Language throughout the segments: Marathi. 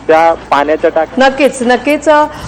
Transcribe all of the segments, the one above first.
त्या पाण्याच्या टाक्या नक्कीच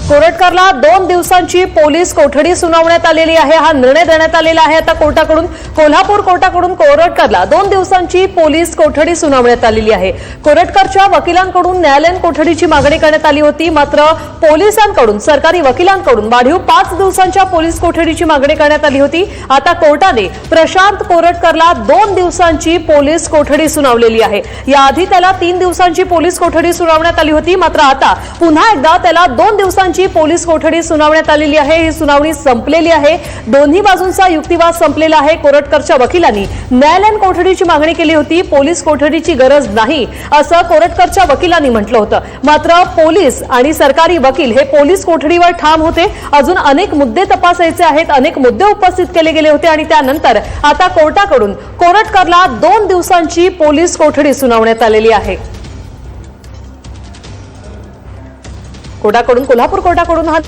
कोरटकरला 2 दिवसांची पोलीस कोठडी सुनावण्यात आलेली आहे। हा निर्णय देण्यात आलेला आहे आता कोर्टाकडून, कोल्हापूर कोर्टाकडून कोरटकरला 2 दिवसांची पोलीस कोठडी सुनावण्यात आलेली आहे। कोरटकरच्या वकिलांकडून न्यायालयीन कोठडीची मागणी करण्यात आली होती, मात्र पोलिसांकडून, सरकारी वकिलांकडून वाढीव 5 दिवसांच्या पोलीस कोठडीची मागणी करण्यात आली होती। आता कोर्टाने प्रशांत कोरटकरला 2 दिवसांची पोलीस कोठडी सुनावलेली आहे। याआधी त्याला 3 दिवसांची पोलीस कोठडी सुनावण्यात आली होती, मात्र आता पुन्हा एकदा त्याला 2 दिवसांची पोलीस कोठडी सुनावण्यात आलेली आहे। ही सुनावणी संपलेली आहे, दोन्ही बाजूंचा युक्तिवाद संपलेला आहे। कोरटकरच्या वकिलांनी न्यायालयीन कोठडीची मागणी केली होती, पोलीस कोठडीची गरज नाही असं कोरटकरच्या वकिलांनी म्हटलं होतं, मात्र पोलीस आणि सरकारी वकील हे पोलीस कोठडीवर ठाम होते। अजून अनेक मुद्दे तपासायचे आहेत, अनेक मुद्दे उपस्थित केले गेले होते आणि त्यानंतर आता कोर्टाकडून कोरटकरला 2 दिवसांची पोलीस कोठडी सुनावण्यात आलेली आहे। कोल्हापूर कोर्टाकडून हा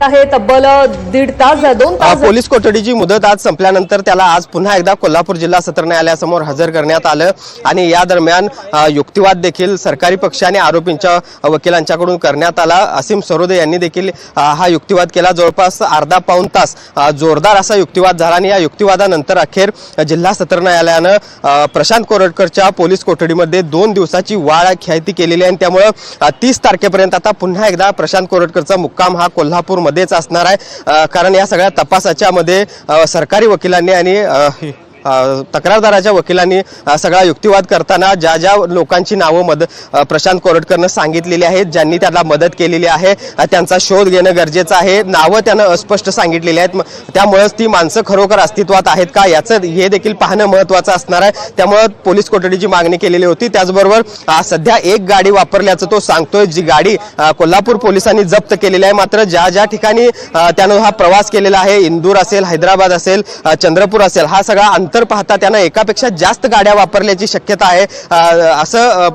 आहे तब्बल 1.5 तास 2 तास पोलीस कोठडीची मुदत आज संपल्यानंतर त्याला आज पुन्हा एकदा कोल्हापूर जिल्हा सत्र न्यायालयासमोर हजर करण्यात आलं आणि या दरम्यान युक्तिवाद देखील सरकारी पक्ष आणि आरोपींच्या वकिलांच्याकडून करण्यात आला। असीम सरोदे यांनी देखील हा युक्तिवाद केला। जवळपास अर्धा पाऊण तास जोरदार असा युक्तिवाद झाला आणि या युक्तिवादानंतर अखेर जिल्हा सत्र न्यायालयानं प्रशांत कोरटकरच्या पोलीस कोठडीमध्ये 2 दिवसाची वाढ ख्याती केलेली आहे। त्यामुळे 30 तारखेपर्यंत आता पुन्हा एकदा प्रशांत कोरटकरचा मुक्काम हा कोल्हापूर मध्येच असणार आहे, कारण या सगळ्या तपासाच्या मध्ये सरकारी वकिलांनी आणि तक्रारदाराच्या वकिलांनी सगळा युक्तिवाद करताना ज्या ज्या लोकांची नावं प्रशांत कोरटकरनं सांगितलेली आहेत, ज्यांनी त्याला मदत केलेली आहे, त्यांचा शोध घेणं गरजेचं आहे। नावं त्यानं अस्पष्ट सांगितलेली आहेत, त्यामुळेच ती माणसं खरोखर अस्तित्वात आहेत का याचं हे देखील पाहणं महत्त्वाचं असणार आहे। त्यामुळे पोलीस कोठडीची मागणी केलेली होती। त्याचबरोबर सध्या एक गाडी वापरल्याचं तो सांगतोय, जी गाडी कोल्हापूर पोलिसांनी जप्त केलेली आहे। मात्र ज्या ज्या ठिकाणी त्यानं हा प्रवास केलेला आहे, इंदूर असेल, हैदराबाद असेल, चंद्रपूर असेल, हा सगळा अंतर पाहता त्यानं एकापेक्षा जास्त गाड्या वापरल्याची शक्यता आहे असं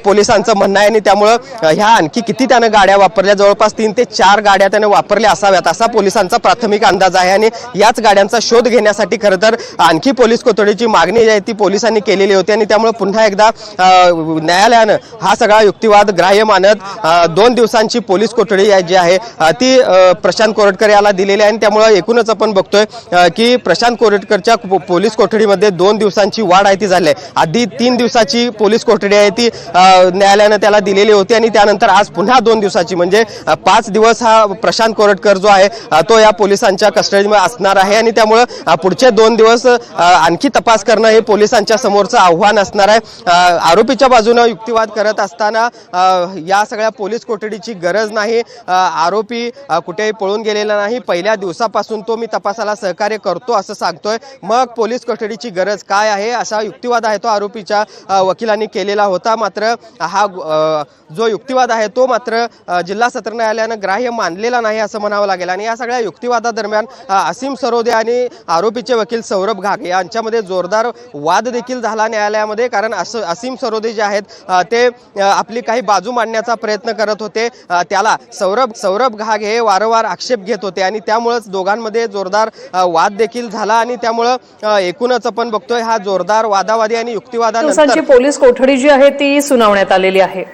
पोलिसांचं म्हणणं आहे। आणि त्यामुळे ह्या आणखी किती त्यानं गाड्या वापरल्या, जवळपास 3 ते 4 गाड्या त्यानं वापरल्या असाव्यात असा पोलिसांचा प्राथमिक अंदाज आहे। आणि याच गाड्यांचा शोध घेण्यासाठी खरं तर आणखी पोलीस कोठडीची मागणी जी आहे ती पोलिसांनी केलेली होती आणि त्यामुळे पुन्हा एकदा न्यायालयानं हा सगळा युक्तिवाद ग्राह्य मानत 2 दिवसांची पोलीस कोठडी जी आहे ती प्रशांत कोरटकर याला दिलेली आहे। आणि त्यामुळे एकूणच आपण बघतोय की प्रशांत कोरटकरच्या पोलीस कोठडीमध्ये 2 दिवसांची वाढ आहे ती झाली आहे। आधी 3 दिवसाची पोलीस कोठडी आहे ती न्यायालयानं त्याला दिलेली होती आणि त्यानंतर आज पुन्हा 2 दिवसाची म्हणजे 5 दिवस हा प्रशांत कोरटकर जो आहे तो या पोलिसांच्या कस्टडीमध्ये असणार आहे। आणि त्यामुळे पुढचे 2 दिवस आणखी तपास करणं हे पोलिसांच्या समोरचं आव्हान असणार आहे। आरोपीच्या बाजूने युक्तिवाद करत असताना या सगळ्या पोलीस कोठडीची गरज नाही, आरोपी कुठेही पळून गेलेला नाही, पहिल्या दिवसापासून तो मी तपासाला सहकार्य करतो असं सांगतोय, मग पोलीस कोठडीची गरज काय आहे असा युक्तिवाद आहे तो आरोपीच्या वकिलांनी केलेला होता। मात्र हा जो युक्तिवाद आहे तो मात्र जिल्हा सत्र न्यायालयानं ग्राह्य मानलेला नाही असं म्हणावं लागेल। आणि या सगळ्या युक्तिवादादरम्यान असीम सरोदे आणि आरोपीचे वकील सौरभ घागे यांच्यामध्ये जोरदार वाद देखील झाला न्यायालयामध्ये, कारण असीम सरोदे जे आहेत ते आपली काही बाजू मांडण्याचा प्रयत्न करत होते, त्याला सौरभ घागे हे वारंवार आक्षेप घेत होते आणि त्यामुळेच दोघांमध्ये जोरदार वाद देखील झाला। आणि त्यामुळं एकूणच आपण बघतोय हा जोरदार वादावादी आणि युक्तिवादानंतर पोलीस कोठडी जी आहे ती सुनावण्यात आलेली आहे।